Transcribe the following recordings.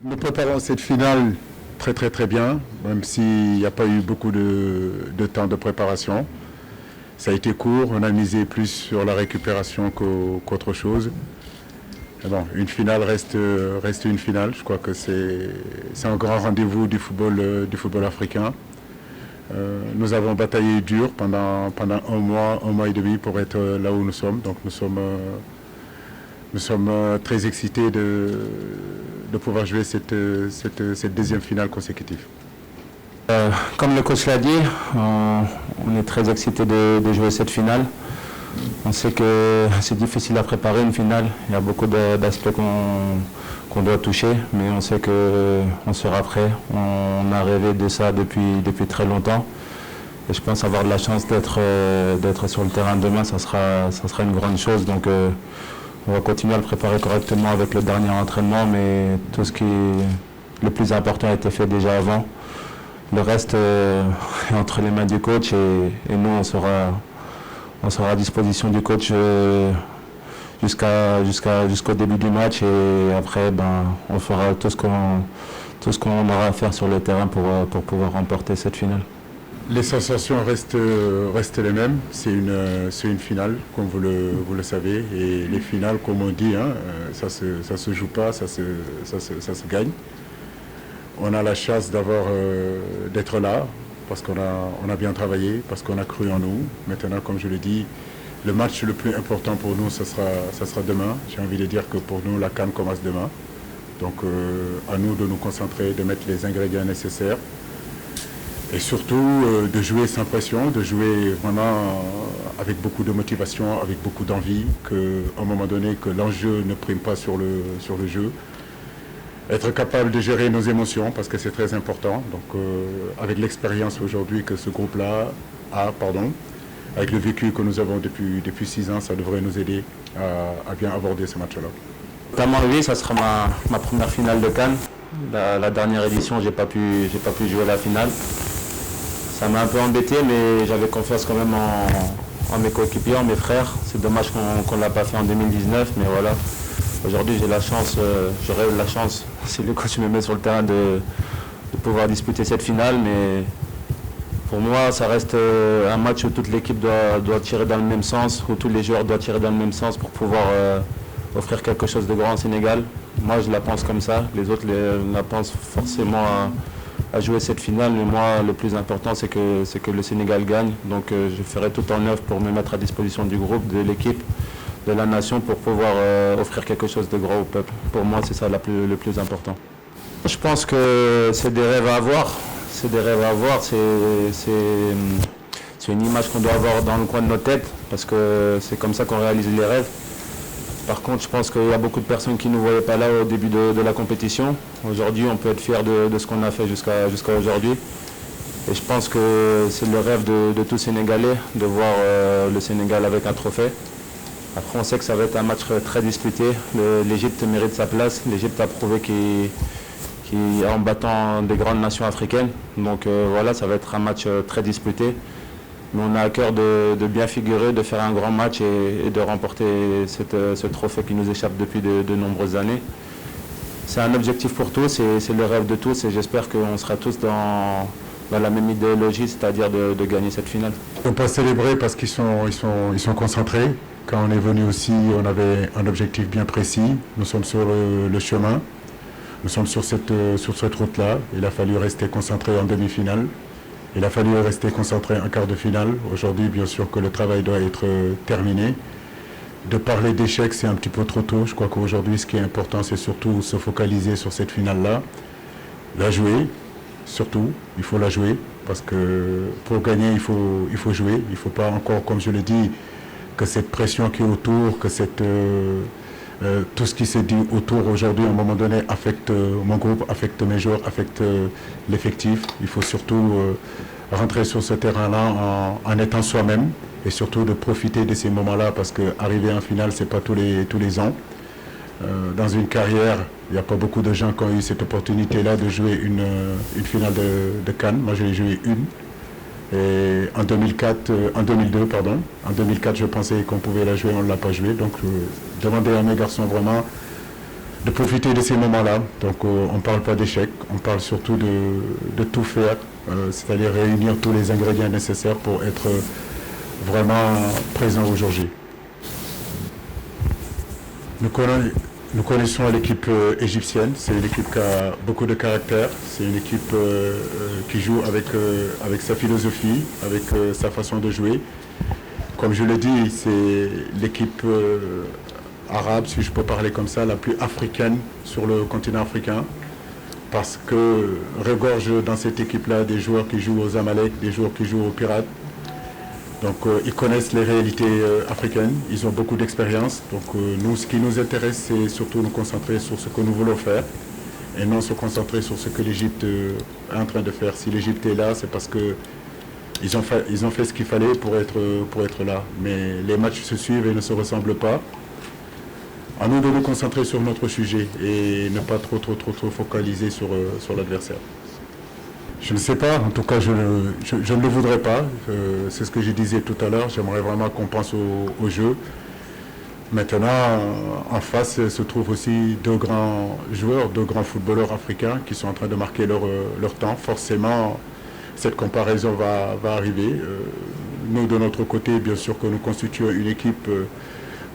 Nous préparons cette finale très très très bien, même s'il n'y a pas eu beaucoup de temps de préparation. Ça a été court, on a misé plus sur la récupération qu'autre chose. Mais bon, une finale reste une finale. Je crois que c'est un grand rendez-vous du football africain. Nous avons bataillé dur pendant un mois et demi pour être là où nous sommes. Donc nous sommes très excités de pouvoir jouer cette deuxième finale consécutive. Comme le coach l'a dit, on est très excités de jouer cette finale. On sait que c'est difficile à préparer une finale. Il y a beaucoup d'aspects qu'on doit toucher, mais on sait qu'on sera prêt. On a rêvé de ça depuis très longtemps. Et je pense avoir de la chance d'être sur le terrain demain, ça sera une grande chose. Donc on va continuer à le préparer correctement avec le dernier entraînement, mais tout ce qui est le plus important a été fait déjà avant. Le reste est entre les mains du coach et nous, on sera à disposition du coach jusqu'au début du match et après, on fera tout ce qu'on aura à faire sur le terrain pour pouvoir remporter cette finale. Les sensations restent les mêmes. C'est une finale, comme vous le savez. Et les finales, comme on dit, ça se joue pas, ça se gagne. On a la chance d'être là, parce qu'on a bien travaillé, parce qu'on a cru en nous. Maintenant, comme je le dis, le match le plus important pour nous, ça sera demain. J'ai envie de dire que pour nous, la CAN commence demain. Donc, à nous de nous concentrer, de mettre les ingrédients nécessaires. Et surtout, de jouer sans pression, de jouer vraiment avec beaucoup de motivation, avec beaucoup d'envie, qu'à un moment donné, que l'enjeu ne prime pas sur le jeu. Être capable de gérer nos émotions, parce que c'est très important. Donc, avec l'expérience aujourd'hui que ce groupe-là a, avec le vécu que nous avons depuis 6 ans, ça devrait nous aider à bien aborder ce match-là. Notamment, oui, ça sera ma première finale de CAN. La dernière édition, j'ai pas pu jouer la finale. Ça m'a un peu embêté, mais j'avais confiance quand même en mes coéquipiers, en mes frères. C'est dommage qu'on ne l'a pas fait en 2019, mais voilà. Aujourd'hui, j'aurai la chance, si le coach me met sur le terrain, de pouvoir disputer cette finale. Mais pour moi, ça reste un match où toute l'équipe doit tirer dans le même sens, où tous les joueurs doivent tirer dans le même sens pour pouvoir offrir quelque chose de grand au Sénégal. Moi, je la pense comme ça. Les autres la pensent forcément à jouer cette finale. Mais moi, le plus important, c'est que le Sénégal gagne. Donc, je ferai tout en œuvre pour me mettre à disposition du groupe, de l'équipe, de la nation pour pouvoir offrir quelque chose de grand au peuple. Pour moi, c'est ça le plus important. Je pense que c'est des rêves à avoir. C'est des rêves à avoir. C'est une image qu'on doit avoir dans le coin de nos têtes parce que c'est comme ça qu'on réalise les rêves. Par contre, je pense qu'il y a beaucoup de personnes qui ne nous voyaient pas là au début de la compétition. Aujourd'hui, on peut être fier de ce qu'on a fait jusqu'à aujourd'hui. Et je pense que c'est le rêve de tout Sénégalais de voir le Sénégal avec un trophée. Après, on sait que ça va être un match très disputé. L'Égypte mérite sa place. L'Égypte a prouvé en battant des grandes nations africaines. Donc voilà, ça va être un match très disputé. Mais on a à cœur de bien figurer, de faire un grand match et de remporter ce trophée qui nous échappe depuis de nombreuses années. C'est un objectif pour tous et c'est le rêve de tous. Et j'espère qu'on sera tous dans la même idéologie, c'est-à-dire de gagner cette finale. On peut célébrer parce qu'ils sont concentrés. Quand on est venu aussi, on avait un objectif bien précis. Nous sommes sur le chemin. Nous sommes sur cette route-là. Il a fallu rester concentré en demi-finale. Il a fallu rester concentré en quart de finale. Aujourd'hui, bien sûr que le travail doit être terminé. De parler d'échec, c'est un petit peu trop tôt. Je crois qu'aujourd'hui, ce qui est important, c'est surtout se focaliser sur cette finale-là. La jouer, surtout. Il faut la jouer. Parce que pour gagner, il faut jouer. Il ne faut pas encore, comme je le dis, que cette pression qui est autour, que tout ce qui se dit autour aujourd'hui, à un moment donné, affecte mon groupe, affecte mes joueurs, affecte l'effectif. Il faut surtout rentrer sur ce terrain-là en étant soi-même et surtout de profiter de ces moments-là parce qu'arriver en finale, ce n'est pas tous les ans. Dans une carrière, il n'y a pas beaucoup de gens qui ont eu cette opportunité-là de jouer une finale de CAN. Moi, je l'ai joué une. Et en 2002, je pensais qu'on pouvait la jouer, on ne l'a pas jouée. Donc, demander à mes garçons vraiment de profiter de ces moments-là. Donc on ne parle pas d'échec, on parle surtout de tout faire, c'est-à-dire réunir tous les ingrédients nécessaires pour être vraiment présent au jour J. Nous connaissons l'équipe égyptienne, c'est une équipe qui a beaucoup de caractère, c'est une équipe qui joue avec sa philosophie, avec sa façon de jouer. Comme je l'ai dit, c'est l'équipe arabe, si je peux parler comme ça, la plus africaine sur le continent africain, parce que regorge dans cette équipe-là des joueurs qui jouent aux Amalek, des joueurs qui jouent aux Pirates. Donc ils connaissent les réalités africaines, ils ont beaucoup d'expérience. Donc nous, ce qui nous intéresse, c'est surtout nous concentrer sur ce que nous voulons faire et non se concentrer sur ce que l'Égypte est en train de faire. Si l'Égypte est là, c'est parce que ils ont fait ce qu'il fallait pour être là. Mais les matchs se suivent et ne se ressemblent pas. À nous de nous concentrer sur notre sujet et ne pas trop focaliser sur l'adversaire. Je ne sais pas, en tout cas je ne le voudrais pas. C'est ce que je disais tout à l'heure, j'aimerais vraiment qu'on pense au jeu. Maintenant, en face se trouvent aussi deux grands joueurs, deux grands footballeurs africains qui sont en train de marquer leur temps. Forcément, cette comparaison va arriver. Nous, de notre côté, bien sûr que nous constituons une équipe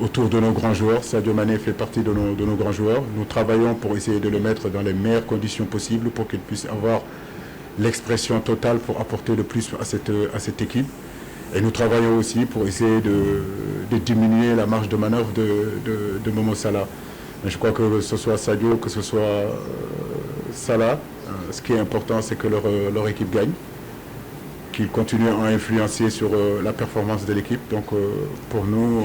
autour de nos grands joueurs. Sadio Mané fait partie de nos grands joueurs. Nous travaillons pour essayer de le mettre dans les meilleures conditions possibles pour qu'il puisse avoir l'expression totale pour apporter le plus à cette équipe. Et nous travaillons aussi pour essayer de diminuer la marge de manœuvre de Momo Salah. Mais je crois que ce soit Sadio, que ce soit Salah, ce qui est important, c'est que leur équipe gagne, qu'ils continuent à influencer sur la performance de l'équipe. Donc pour nous,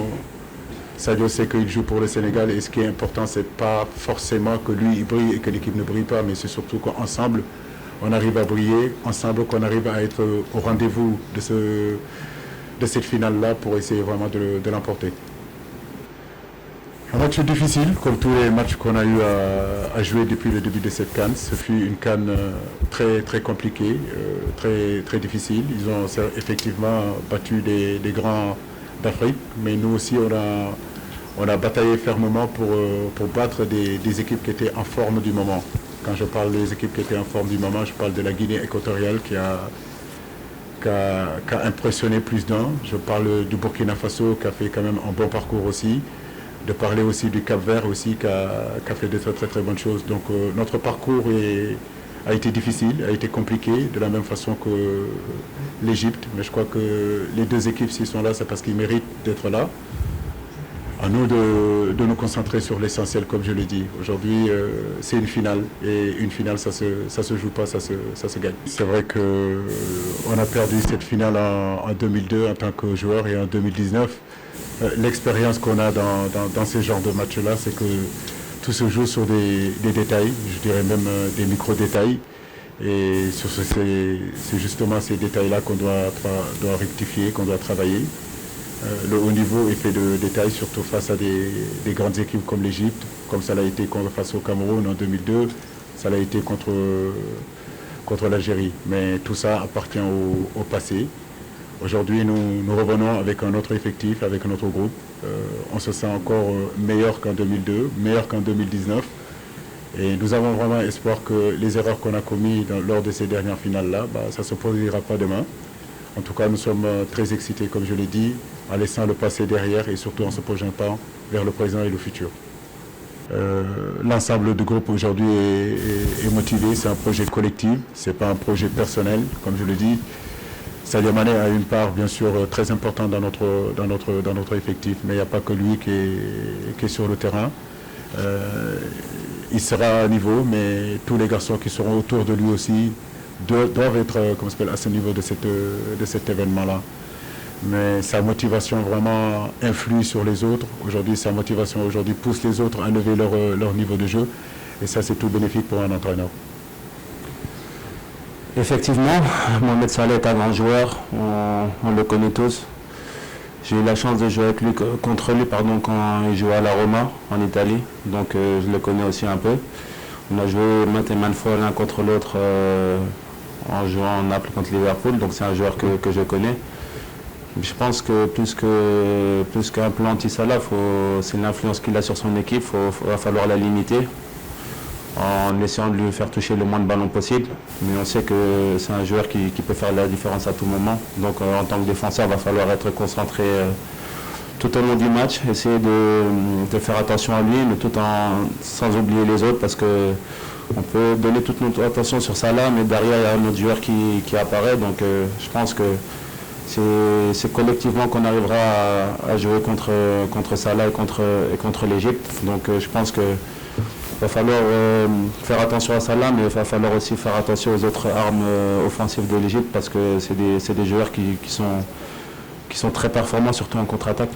Sadio sait qu'il joue pour le Sénégal et ce qui est important, c'est pas forcément que lui il brille et que l'équipe ne brille pas, mais c'est surtout qu'ensemble, on arrive à briller, ensemble qu'on arrive à être au rendez-vous de cette finale-là pour essayer vraiment de l'emporter. Un match difficile, comme tous les matchs qu'on a eu à jouer depuis le début de cette CAN. Ce fut une CAN très compliquée, très difficile. Ils ont effectivement battu des grands d'Afrique, mais nous aussi on a bataillé fermement pour battre des équipes qui étaient en forme du moment. Quand je parle des équipes qui étaient en forme du moment, je parle de la Guinée équatoriale qui a impressionné plus d'un. Je parle du Burkina Faso qui a fait quand même un bon parcours aussi. De parler aussi du Cap-Vert aussi qui a fait de très bonnes choses. Donc notre parcours a été difficile, a été compliqué, de la même façon que l'Égypte. Mais je crois que les deux équipes, s'ils sont là, c'est parce qu'ils méritent d'être là. À nous de nous concentrer sur l'essentiel, comme je l'ai dit. Aujourd'hui, c'est une finale. Et une finale, ça se joue pas, ça se gagne. C'est vrai qu'on a perdu cette finale en 2002 en tant que joueur et en 2019. L'expérience qu'on a dans ces genres de matchs-là, c'est que tout se joue sur des détails, je dirais même des micro-détails. Et c'est justement ces détails-là qu'on doit rectifier, qu'on doit travailler. Le haut niveau est fait de détails, surtout face à des grandes équipes comme l'Égypte, comme ça l'a été face au Cameroun en 2002, ça l'a été contre l'Algérie. Mais tout ça appartient au passé. Aujourd'hui, nous revenons avec un autre effectif, avec un autre groupe. On se sent encore meilleur qu'en 2002, meilleur qu'en 2019. Et nous avons vraiment espoir que les erreurs qu'on a commises lors de ces dernières finales-là, ça ne se produira pas demain. En tout cas, nous sommes très excités, comme je l'ai dit, en laissant le passé derrière et surtout en se projetant vers le présent et le futur. L'ensemble du groupe aujourd'hui est motivé, c'est un projet collectif, ce n'est pas un projet personnel, comme je le dis. Sadio Mané a une part bien sûr très importante dans notre effectif, mais il n'y a pas que lui qui est sur le terrain. Il sera à niveau, mais tous les garçons qui seront autour de lui aussi doivent être à ce niveau de cet événement-là. Mais sa motivation vraiment influe sur les autres. Aujourd'hui, sa motivation pousse les autres à lever leur niveau de jeu. Et ça, c'est tout bénéfique pour un entraîneur. Effectivement, Mohamed Salah est un grand joueur, on le connaît tous. J'ai eu la chance de jouer contre lui quand il jouait à la Roma en Italie, donc je le connais aussi un peu. On a joué maintes et maintes fois l'un contre l'autre en jouant en Naples contre Liverpool, donc c'est un joueur que je connais. Je pense que plus qu'un plan anti-Salah, c'est l'influence qu'il a sur son équipe, il va falloir la limiter en essayant de lui faire toucher le moins de ballons possible. Mais on sait que c'est un joueur qui peut faire la différence à tout moment. Donc en tant que défenseur, il va falloir être concentré tout au long du match, essayer de faire attention à lui, mais sans oublier les autres, parce que on peut donner toute notre attention sur Salah, mais derrière il y a un autre joueur qui apparaît. Donc je pense que c'est collectivement qu'on arrivera à jouer contre Salah et contre l'Égypte. Donc je pense qu'il va falloir faire attention à Salah, mais il va falloir aussi faire attention aux autres armes offensives de l'Égypte, parce que c'est des joueurs qui sont très performants, surtout en contre-attaque.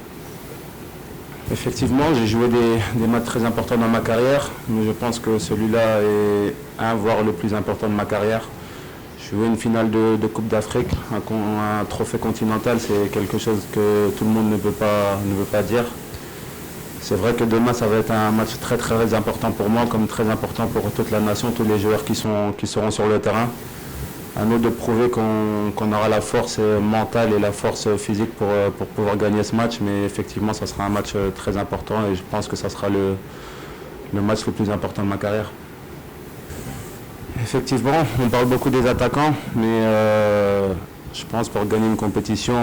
Effectivement, j'ai joué des matchs très importants dans ma carrière, mais je pense que celui-là est voire le plus important de ma carrière. J'ai joué une finale de Coupe d'Afrique, un trophée continental, c'est quelque chose que tout le monde ne peut pas dire. C'est vrai que demain, ça va être un match très très important pour moi, comme très important pour toute la nation, tous les joueurs qui seront sur le terrain. À nous de prouver qu'on aura la force mentale et la force physique pour pouvoir gagner ce match, mais effectivement, ça sera un match très important et je pense que ça sera le match le plus important de ma carrière. Effectivement, on parle beaucoup des attaquants, mais je pense pour gagner une compétition,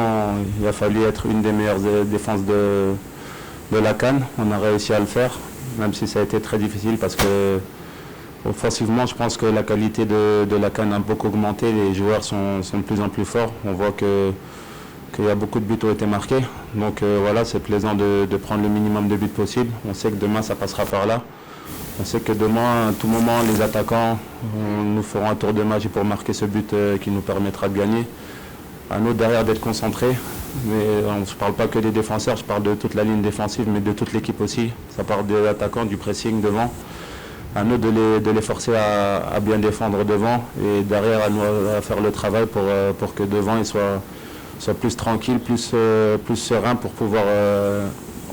il a fallu être une des meilleures défenses de la CAN. On a réussi à le faire, même si ça a été très difficile parce que offensivement, je pense que la qualité de la CAN a beaucoup augmenté. Les joueurs sont de plus en plus forts. On voit qu'il y a beaucoup de buts qui ont été marqués. Donc voilà, c'est plaisant de prendre le minimum de buts possible. On sait que demain, ça passera par là. On sait que demain, à tout moment, les attaquants nous feront un tour de magie pour marquer ce but qui nous permettra de gagner. À nous derrière d'être concentrés. Mais je ne parle pas que des défenseurs, je parle de toute la ligne défensive, mais de toute l'équipe aussi. Ça parle des attaquants, du pressing devant. À nous de les forcer à bien défendre devant et derrière à nous à faire le travail pour que devant ils soient plus tranquilles, plus sereins pour pouvoir,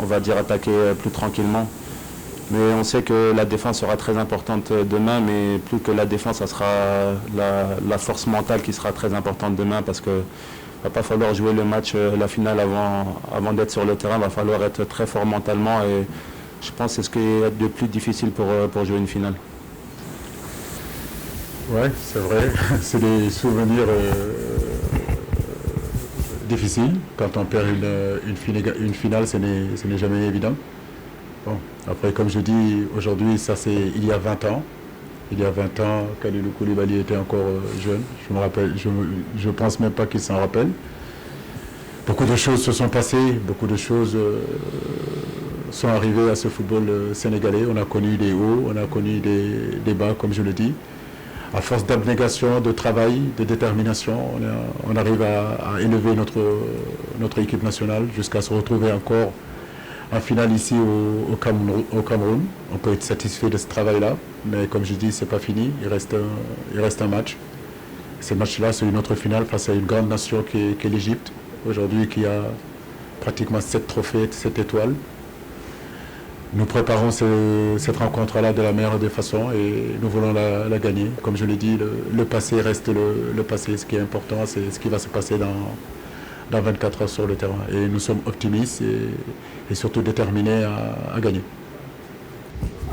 on va dire, attaquer plus tranquillement. Mais on sait que la défense sera très importante demain, mais plus que la défense, ça sera la force mentale qui sera très importante demain parce qu'il ne va pas falloir jouer le match, la finale avant d'être sur le terrain, il va falloir être très fort mentalement et je pense que c'est ce qui est le plus difficile pour jouer une finale. Ouais, c'est vrai. C'est des souvenirs difficiles. Quand on perd une finale, ce n'est jamais évident. Bon, après, comme je dis, aujourd'hui, ça c'est il y a 20 ans. Il y a 20 ans, Kalidou Koulibaly était encore jeune. Je me rappelle, je pense même pas qu'il s'en rappelle. Beaucoup de choses se sont passées, beaucoup de choses sont arrivées à ce football sénégalais. On a connu des hauts, on a connu des bas, comme je le dis. À force d'abnégation, de travail, de détermination, on arrive à élever notre équipe nationale jusqu'à se retrouver encore en finale ici au Cameroun. On peut être satisfait de ce travail-là, mais comme je dis, c'est pas fini, il reste un match. Ce match-là, c'est une autre finale face à une grande nation qui est l'Égypte, aujourd'hui qui a pratiquement 7 trophées, 7 étoiles. Nous préparons cette rencontre-là de la meilleure des façons et nous voulons la gagner. Comme je l'ai dit, le passé reste le passé. Ce qui est important, c'est ce qui va se passer dans 24 heures sur le terrain. Et nous sommes optimistes et surtout déterminés à gagner.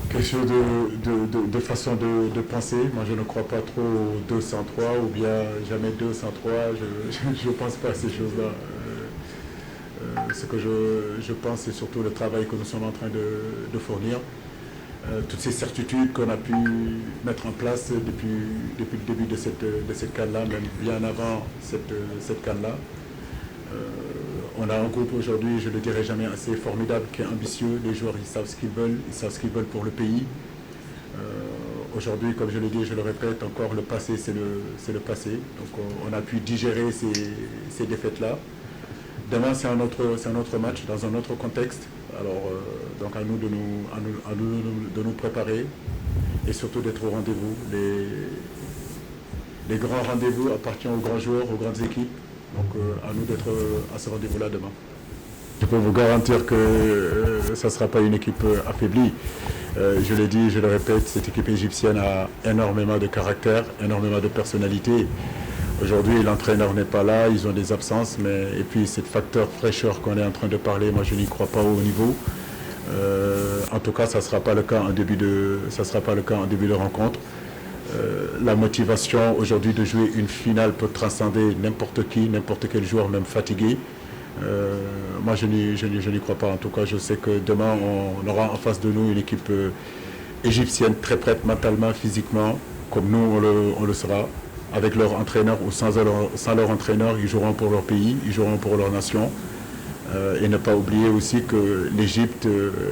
Quelque chose de façon de penser. Moi, je ne crois pas trop au 203 ou bien jamais 203. Je ne pense pas à ces choses-là. Ce que je pense, c'est surtout le travail que nous sommes en train de fournir. Toutes ces certitudes qu'on a pu mettre en place depuis le début de cette CAN-là, même bien avant cette CAN-là. On a un groupe aujourd'hui, je ne le dirai jamais assez, formidable, qui est ambitieux. Les joueurs, ils savent ce qu'ils veulent pour le pays. Aujourd'hui, comme je le dis, je le répète encore, le passé, c'est le passé. Donc on a pu digérer ces défaites-là. Demain, c'est un autre match, dans un autre contexte. Alors, donc à nous de nous préparer et surtout d'être au rendez-vous. Les grands rendez-vous appartiennent aux grands joueurs, aux grandes équipes. Donc à nous d'être à ce rendez-vous-là demain. Je peux vous garantir que ça ne sera pas une équipe affaiblie. Je l'ai dit, je le répète, cette équipe égyptienne a énormément de caractère, énormément de personnalité. Aujourd'hui, l'entraîneur n'est pas là, ils ont des absences, et puis c'est le facteur fraîcheur qu'on est en train de parler, moi je n'y crois pas au haut niveau. En tout cas, ça ne sera pas le cas en début de rencontre. La motivation aujourd'hui de jouer une finale peut transcender n'importe qui, n'importe quel joueur, même fatigué. Moi, je n'y crois pas. En tout cas, je sais que demain, on aura en face de nous une équipe égyptienne très prête mentalement, physiquement, comme nous, on le sera. Avec leur entraîneur ou sans leur entraîneur, ils joueront pour leur pays, ils joueront pour leur nation. Et ne pas oublier aussi que l'Égypte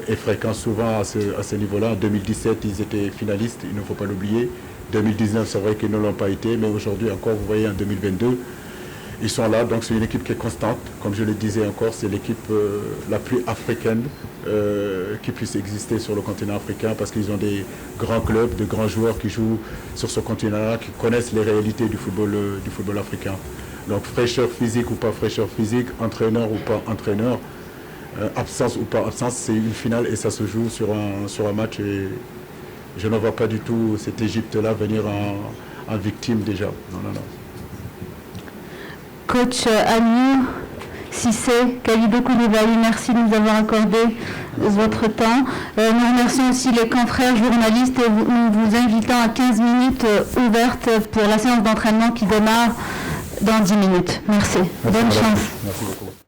est fréquente souvent à ce niveau-là. En 2017, ils étaient finalistes, il ne faut pas l'oublier. 2019, c'est vrai qu'ils ne l'ont pas été, mais aujourd'hui encore, vous voyez, en 2022, ils sont là. Donc c'est une équipe qui est constante. Comme je le disais encore, c'est l'équipe la plus africaine qui puisse exister sur le continent africain parce qu'ils ont des grands clubs, de grands joueurs qui jouent sur ce continent-là, qui connaissent les réalités du football africain. Donc fraîcheur physique ou pas fraîcheur physique, entraîneur ou pas entraîneur, absence ou pas absence, c'est une finale et ça se joue sur un match. Et je ne vois pas du tout cette Égypte-là venir en victime déjà. Non. Coach Amir, Cissé, Kalidou Koulibaly, merci de nous avoir accordé votre temps. Nous remercions aussi les confrères journalistes et nous vous invitons à 15 minutes ouvertes pour la séance d'entraînement qui démarre dans 10 minutes. Merci. Bonne chance. Merci beaucoup.